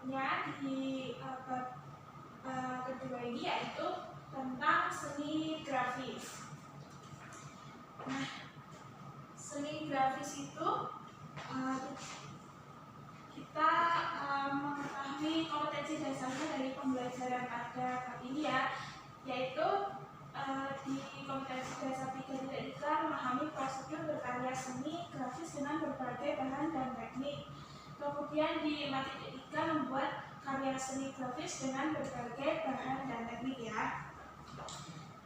Nya di bab kedua ini yaitu tentang seni grafis. Nah, seni grafis itu kita mengetahui kompetensi dasarnya dari pembelajaran pada bab ini ya, yaitu di kompetensi dasar 3.3 memahami prosedur berkarya seni grafis dengan berbagai bahan dan teknik. Kemudian di 4.3 membuat karya seni grafis dengan berbagai bahan dan teknik ya.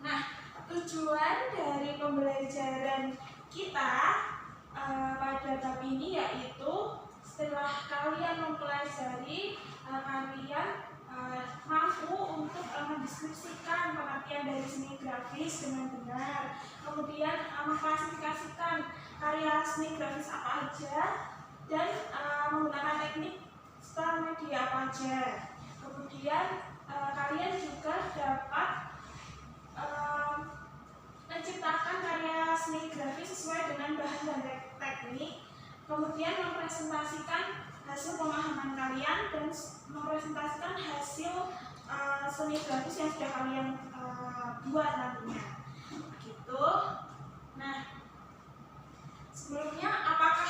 Nah, tujuan dari pembelajaran kita pada bab ini yaitu setelah kalian mempelajari, kalian mampu untuk mendeskripsikan pengertian dari seni grafis dengan benar, kemudian mengklasifikasikan karya seni grafis apa aja dan menggunakan teknik style media apa aja. Kemudian kalian juga dapat menciptakan karya seni grafis sesuai dengan bahan dan teknik, kemudian mempresentasikan hasil pemahaman kalian dan mempresentasikan hasil seni grafis yang sudah kalian buat nantinya gitu. Nah, sebelumnya apakah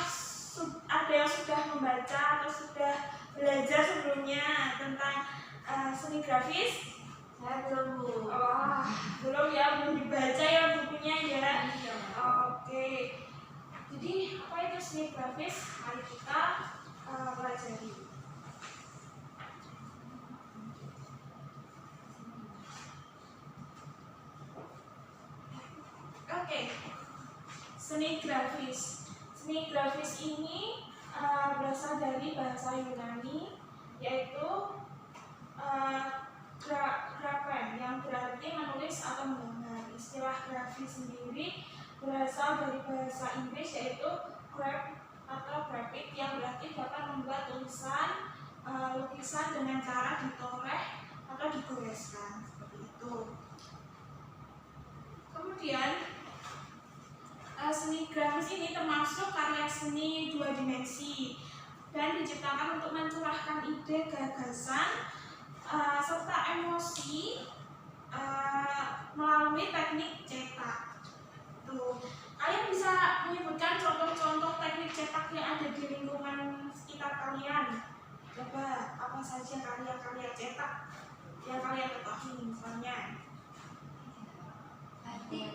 ada yang sudah membaca atau sudah belajar sebelumnya tentang seni grafis? Saya belum, Bu. Oh, belum ya, belum dibaca ya bukunya ya. Oke. Jadi apa itu seni grafis? Mari kita pelajari. Oke. Seni grafis. Seni grafis ini berasal dari bahasa Yunani, yaitu grafen, yang berarti menulis atau menggambar. Istilah grafis sendiri berasal dari bahasa Inggris, yaitu graph atau graphic, yang berarti dapat membuat tulisan, lukisan dengan cara ditoreh atau digoreskan seperti itu. Kemudian seni grafis ini termasuk karya seni 2 dimensi dan diciptakan untuk mencurahkan ide, gagasan, serta emosi melalui teknik cetak. Tuh, kalian bisa menyebutkan contoh-contoh teknik cetak yang ada di lingkungan sekitar kalian. Coba apa saja karya-karya cetak yang kalian ketahui misalnya? Batik.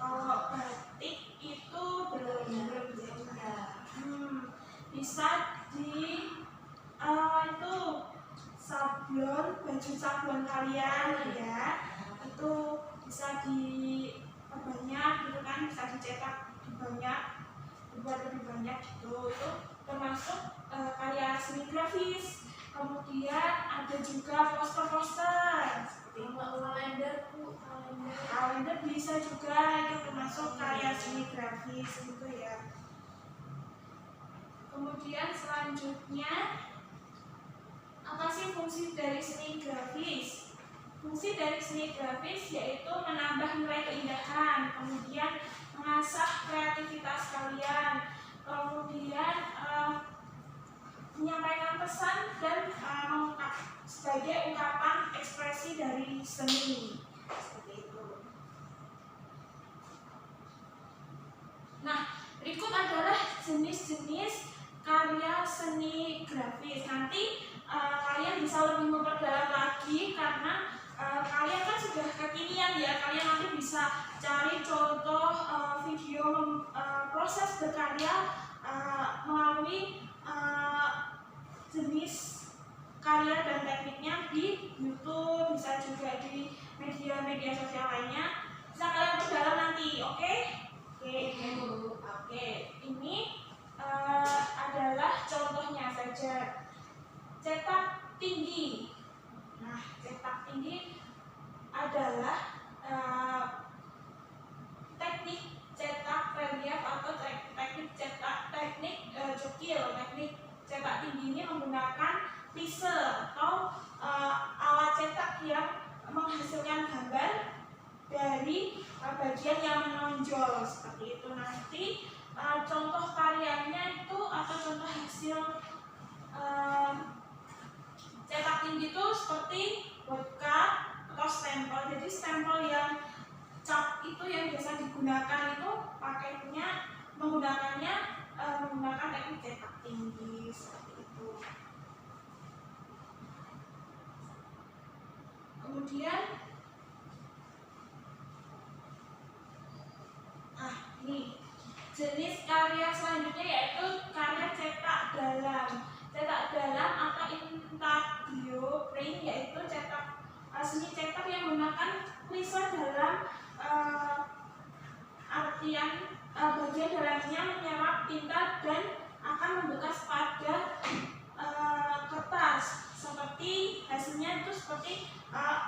Kalau batik itu belum ya. Bisa di itu sablon, baju sablon kalian ya, itu bisa diperbanyak gitu kan, bisa dicetak banyak, dibuat lebih banyak gitu. Itu termasuk karya seni grafis. Kemudian ada juga poster-poster seperti itu. Kalender bisa juga, itu termasuk karya seni grafis gitu ya. Kemudian selanjutnya, apa sih fungsi dari seni grafis? Fungsi dari seni grafis yaitu menambah nilai keindahan, kemudian mengasah kreativitas kalian, kemudian menyampaikan pesan dan sebagai ungkapan ekspresi dari seni seperti itu. Nah, berikut adalah jenis-jenis karya seni grafis. Nanti kalian bisa lebih memperdalam lagi karena kalian kan sudah kekinian ya. Kalian nanti bisa cari contoh video proses berkarya melalui jenis karya dan tekniknya di YouTube, bisa juga di media-media sosial lainnya. Bisa kalian perdalam nanti, oke? Oke. Ini adalah contohnya saja. Cetak tinggi. Nah, cetak tinggi adalah teknik cetak relief atau teknik jokil. Teknik cetak tinggi ini menggunakan pisel atau alat cetak yang menghasilkan gambar dari bagian yang menonjol seperti itu. Nanti contoh karyanya itu atau contoh hasil eh, cetak tinggi itu seperti wordcard atau stempel. Jadi stempel yang cap itu yang biasa digunakan itu pakainya menggunakannya menggunakan teknik cetak tinggi seperti itu. Kemudian ini jenis karya selanjutnya yaitu karya cetak dalam. Cetak dalam atau intaglio print yaitu seni cetak yang menggunakan klise dalam artian bagian dalamnya menyerap tinta dan akan membekas pada kertas. Seperti hasilnya itu seperti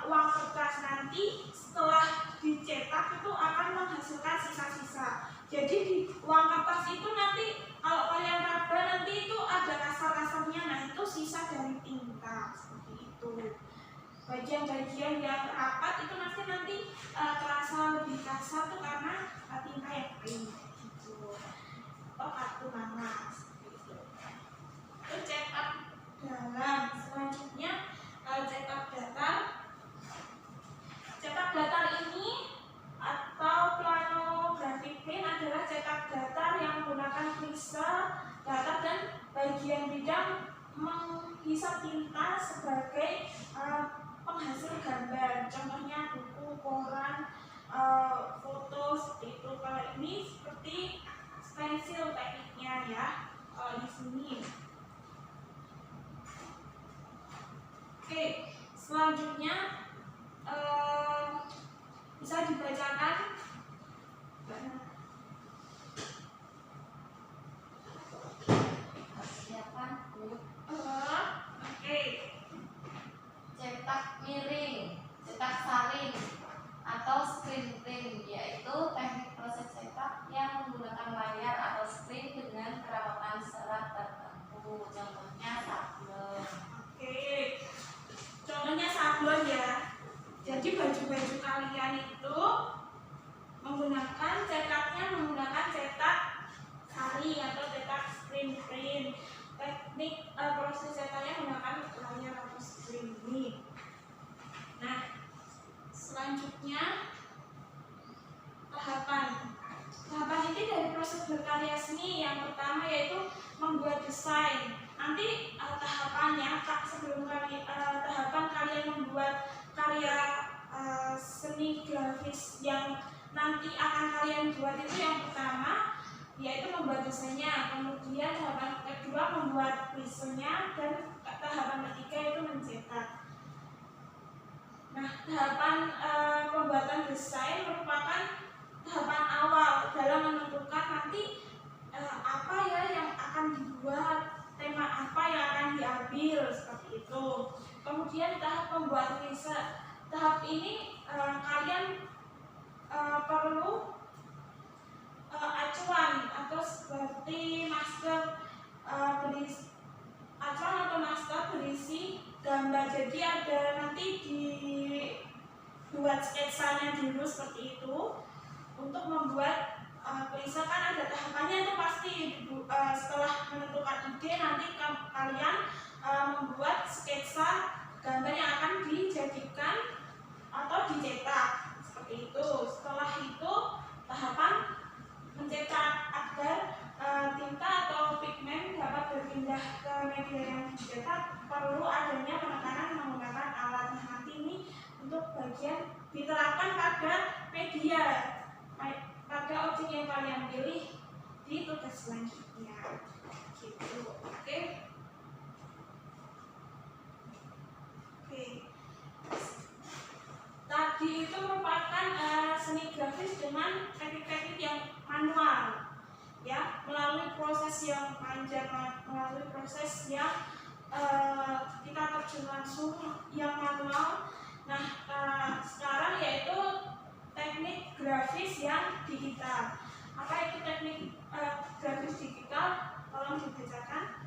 uang kertas, nanti setelah dicetak itu akan menghasilkan sisa-sisa. Jadi di uang kertas itu nanti kalau kalian raba nanti itu ada kasar-kasarnya, nah itu sisa dari tinta seperti itu. Bagian-bagian yang rapat itu nanti terasa lebih kasar tuh karena tinta yang kering gitu. Atau kartu nama seperti itu. Itu cetak dalam. Selanjutnya cetak datar. Cetak datar ini atau planographic print adalah cetak datar yang menggunakan klise datar dan bagian bidang menghisap tinta sebagai penghasil gambar. Contohnya buku, koran, foto seperti itu. Kalau ini seperti pensil tekniknya ya di sini. Oke, selanjutnya bisa dibacakan. Persiapan Bu. Oke. Cetak miring, cetak saring, atau screen print, yaitu teknik proses cetak yang menggunakan layar atau screen dengan kerawatan serat tertentu. Contohnya sablon. Oke. Contohnya sablon ya. Jadi baju-baju kalian itu cetaknya menggunakan cetak sari atau cetak screen print. Teknik proses cetaknya menggunakan layar atau screen ini. Nah, selanjutnya tahapan. Tahapan ini dari proses berkarya seni. Yang pertama yaitu membuat desain. Nanti tahapannya sebelum tahapan kalian membuat karya seni grafis yang nanti akan kalian buat itu yang pertama yaitu membuat desainnya, kemudian tahapan kedua membuat klisenya, dan tahapan ketiga itu mencetak. Nah, tahapan pembuatan desain merupakan tahapan awal dalam menentukan nanti apa ya yang akan dibuat, tema apa yang akan diambil seperti itu. Kemudian tahap pembuatan klise. Tahap ini kalian perlu acuan atau seperti masker acuan atau masker berisi gambar. Jadi ada nanti dibuat sketsanya dulu seperti itu. Untuk membuat klise kan ada tahapannya itu pasti. Setelah menentukan ide nanti kalian membuat sketsa gambar yang akan dijadikan atau dicetak seperti itu. Setelah itu tahapan mencetak agar tinta atau pigmen dapat berpindah ke media yang dicetak, perlu adanya penekanan menggunakan alat. Nanti ini untuk bagian diterapkan pada media, pada objek yang kalian pilih di tugas selanjutnya. Gitu, oke. Tadi itu merupakan seni grafis dengan teknik-teknik yang manual, ya, melalui proses yang panjang, melalui proses yang kita terjun langsung yang manual. Nah, sekarang yaitu teknik grafis yang digital. Apa itu teknik grafis digital? Tolong dibacakan.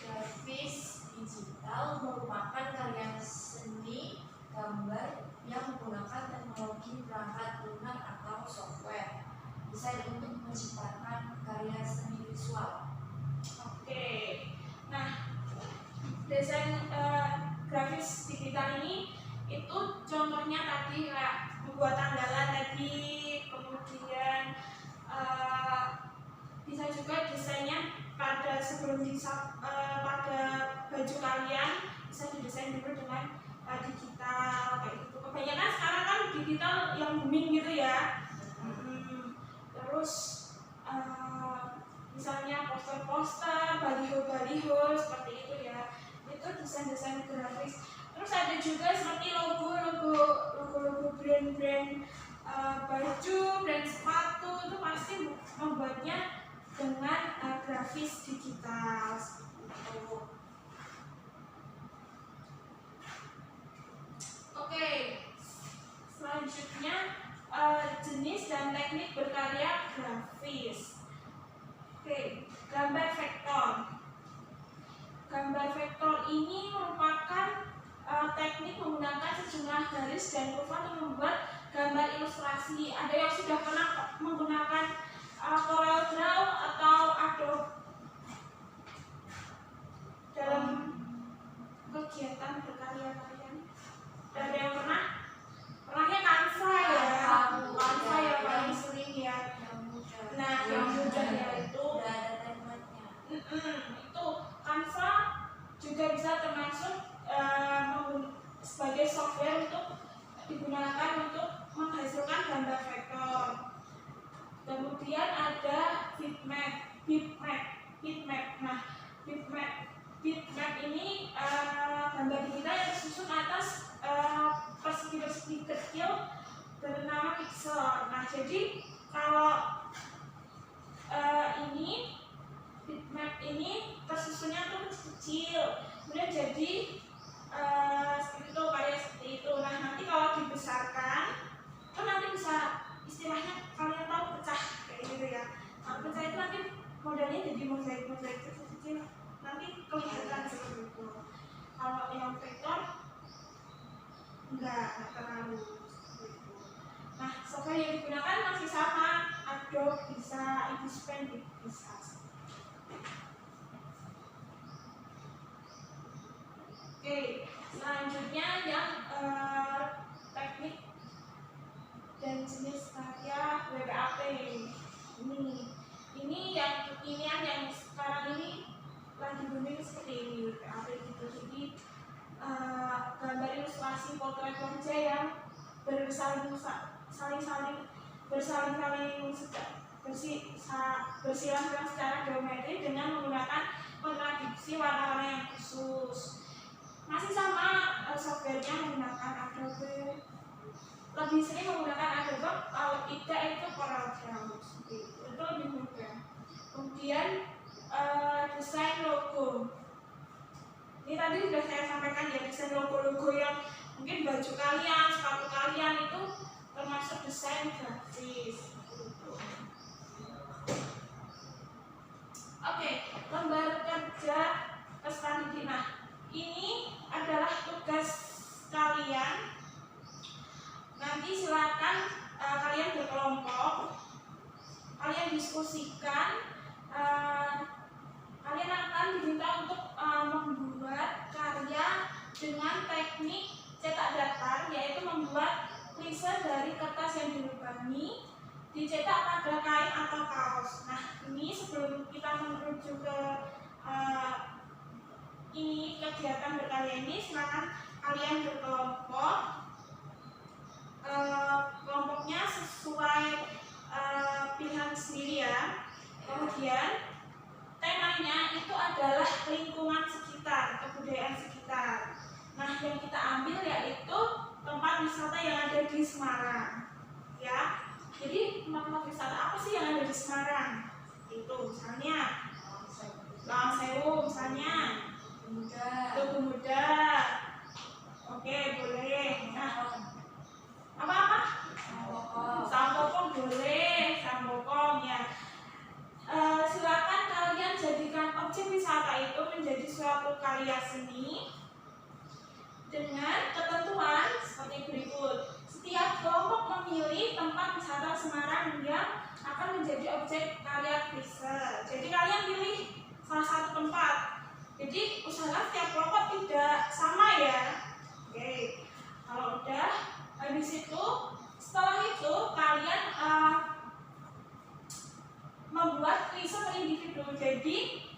Grafis digital merupakan karya seni gambar yang menggunakan teknologi perangkat lunak atau software desain untuk menciptakan karya seni visual. Oke, sebelum pada baju kalian bisa didesain dulu dengan digital kayak gitu. Kebanyakan sekarang kan digital yang booming gitu ya. Terus misalnya poster-poster, baliho-baliho seperti itu ya, itu desain-desain grafis. Terus ada juga seperti logo-logo brand-brand baju, brand sepatu, itu pasti membuatnya dengan grafis digital seperti itu. Oke, selanjutnya jenis dan teknik berkarya grafis. Oke, gambar vektor. Gambar vektor ini merupakan teknik menggunakan sejumlah garis dan kurva untuk membuat gambar ilustrasi. Ada yang sudah pernah menggunakan Corel Draw atau Adobe dalam kegiatan berkarya kalian? Ada yang pernah? Pernahnya Canva ya? Canva ya paling sering ya. Nah, yang mudah ya itu. Itu Canva juga bisa termasuk sebagai software untuk digunakan untuk menghasilkan gambar vektor. Kemudian ada bitmap. Nah, bitmap ini gambar digital yang tersusun atas persegi-persegi kecil bernama pixel. Nah, jadi kalau ini bitmap ini tersusunnya tuh kecil, kemudian jadi seperti itu, karya seperti itu. Nah, nanti kalau dibesarkan, kan nanti bisa istilahnya kalian tahu pecah kayak gitu ya. Kalau pecah itu nanti modelnya jadi mozaik kecil-kecil, nanti kelihatan seperti itu. Kalau yang vektor enggak terlalu seperti itu. Nah, software yang digunakan masih sama, Adobe bisa, InDesign bisa. Oke, selanjutnya yang teknik dan jenis karya WPAP. Ini yang sekarang ini lagi booming seperti ini WPAP gitu. Jadi gambar ilustrasi potret wajah yang bersilang-silang secara geometri dengan menggunakan kontradiksi warna-warna yang khusus. Masih sama softwarenya menggunakan Adobe. Lebih sering menggunakan Adobe, kalau tidak itu Corel Draw. Itu lebih mudah. Kemudian desain logo. Ini tadi sudah saya sampaikan ya, desain logo-logo yang mungkin baju kalian, sepatu kalian itu termasuk desain grafis. Oke, lembar kerja peserta didik. Nah, ini adalah tugas kalian. Nanti silakan kalian berkelompok, kalian diskusikan. Kalian akan diminta untuk membuat karya dengan teknik cetak datar, yaitu membuat lise dari kertas yang dilubangi dicetak pada kain atau kaos. Nah, ini sebelum kita menuju ke ini kegiatan berkarya ini, silakan kalian berkelompok. Kelompoknya sesuai pilihan sendiri ya. Kemudian temanya itu adalah lingkungan sekitar, kebudayaan sekitar. Nah, yang kita ambil yaitu tempat wisata yang ada di Semarang, ya. Jadi tempat wisata apa sih yang ada di Semarang? Itu misalnya Lawang Sewu, misalnya Tugu Muda. Oke, boleh. Nah, apa? Sampokong boleh, Sampokong ya. Silakan kalian jadikan objek wisata itu menjadi suatu karya seni dengan ketentuan seperti berikut. Setiap kelompok memilih tempat wisata Semarang yang akan menjadi objek karya riset. Jadi kalian pilih salah satu tempat. Jadi usahakan setiap kelompok tidak sama ya. Oke. Kalau udah habis itu, setelah itu kalian membuat riset per individu. Jadi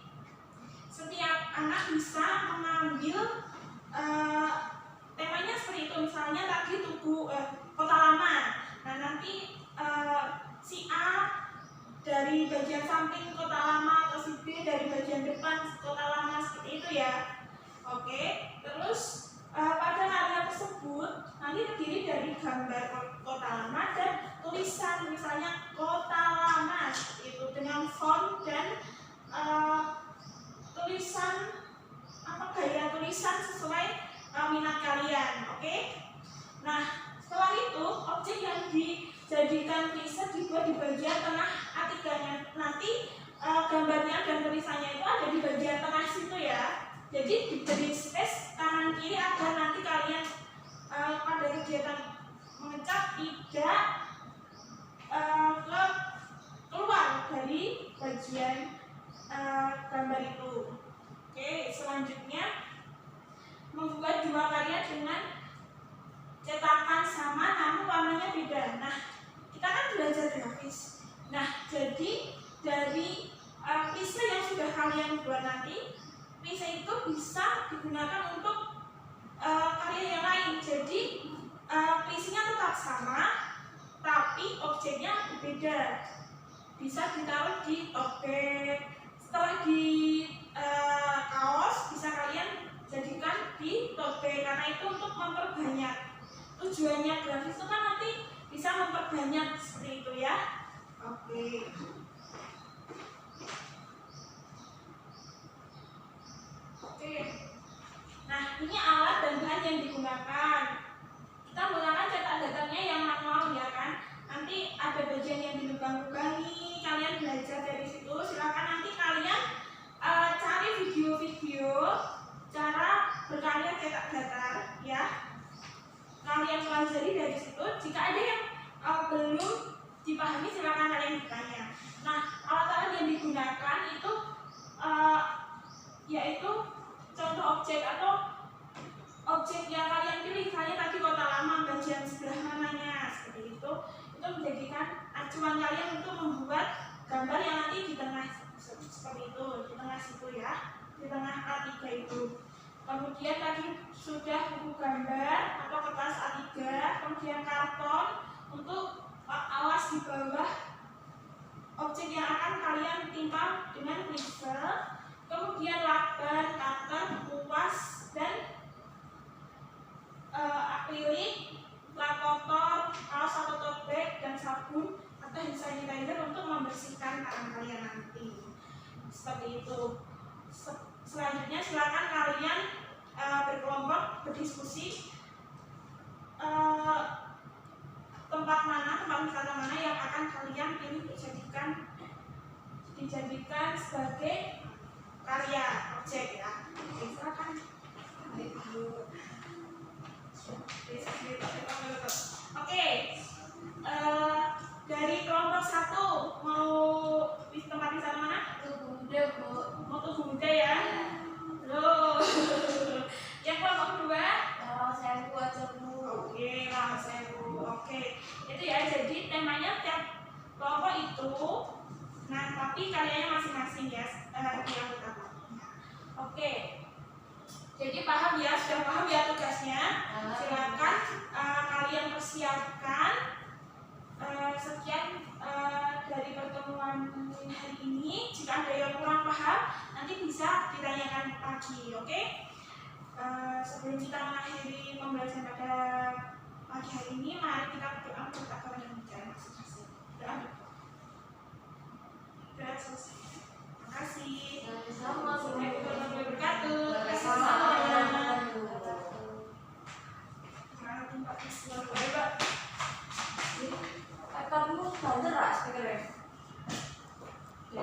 bagian samping kota lama atau si B dari bagian depan kota lama, seperti itu ya. Oke, terus pada area tersebut nanti terdiri dari gambar kota lama dan tulisan, misalnya kota lama seperti itu dengan font dan tulisan gaya tulisan sesuai minat kalian. Oke. Nah, setelah itu objek yang dijadikan preset dibuat di bagian tengah A3-nya. Nanti gambarnya dan tulisannya itu ada di bagian tengah situ ya. Jadi diberi space kanan kiri agar nanti kalian pada kegiatan mengecat tidak keluar dari bagian gambar itu. Oke, selanjutnya membuat dua karya dengan cetakan sama namun warnanya beda. Nah, kita kan belajar grafis. Nah, jadi dari pisau yang sudah kalian buat nanti, pisau itu bisa digunakan untuk karya yang lain. Jadi pisaunya tetap sama, tapi objeknya berbeda. Bisa ditaruh di tote bag, setelah di kaos bisa kalian jadikan di tote bag karena itu untuk memperbanyak. Tujuannya grafis itu kan nanti bisa memperbanyak seperti itu ya. Oke. Nah, ini alat dan bahan yang digunakan. Kita menggunakan cetak datangnya yang manual ya kan. Nanti ada bagian yang dilubang-lubangi, kalian belajar dari situ. Silakan nanti kalian cari video-video cara berkarya cetak datar ya. Kalian pelajari dari situ. Jika ada yang belum dipahami silakan kalian bertanya. Nah, alat-alat yang digunakan itu yaitu contoh objek atau objek yang kalian pilih. Misalnya tadi kota lama bagian sebelah mananya seperti itu menjadikan acuan kalian untuk membuat gambar yang nanti di tengah seperti itu, di tengah situ ya, di tengah A3 itu. Kemudian tadi sudah buku gambar atau kertas A3, kemudian karton untuk alas di bawah objek yang akan kalian timpa dengan pinsel, kemudian lakban, cutter, kuas, dan akrilik, plat kotor, kaos atau tote bag, dan sabun atau hand sanitizer untuk membersihkan tangan kalian nanti. Seperti itu. Selanjutnya silakan kalian berkelompok berdiskusi tempat wisata mana yang akan kalian pilih dijadikan sebagai karya objek ya. Silakan. Oke, dari kelompok 1 mau di tempat wisata mana? Tugu Buddha, Bu. Mau Tugu Buddha ya? Loh. Yang kelompok 2? Rawasewu aja, Bu. Oke, Rawasewu. Oke, itu ya. Jadi temanya tiap kelompok itu, nah tapi karyanya masing-masing ya. Yang utama. Oke. Jadi paham ya, sudah paham ya tugasnya. Silakan kalian persiapkan. Sekian dari pertemuan hari ini. Jika ada yang kurang paham, nanti bisa ditanyakan lagi, oke? Sebelum kita mengakhiri pembelajaran pada pagi hari ini, mari kita berdoa untuk kepada yang bicara masing-masing. Doa selesai. Terima kasih. Sama-sama.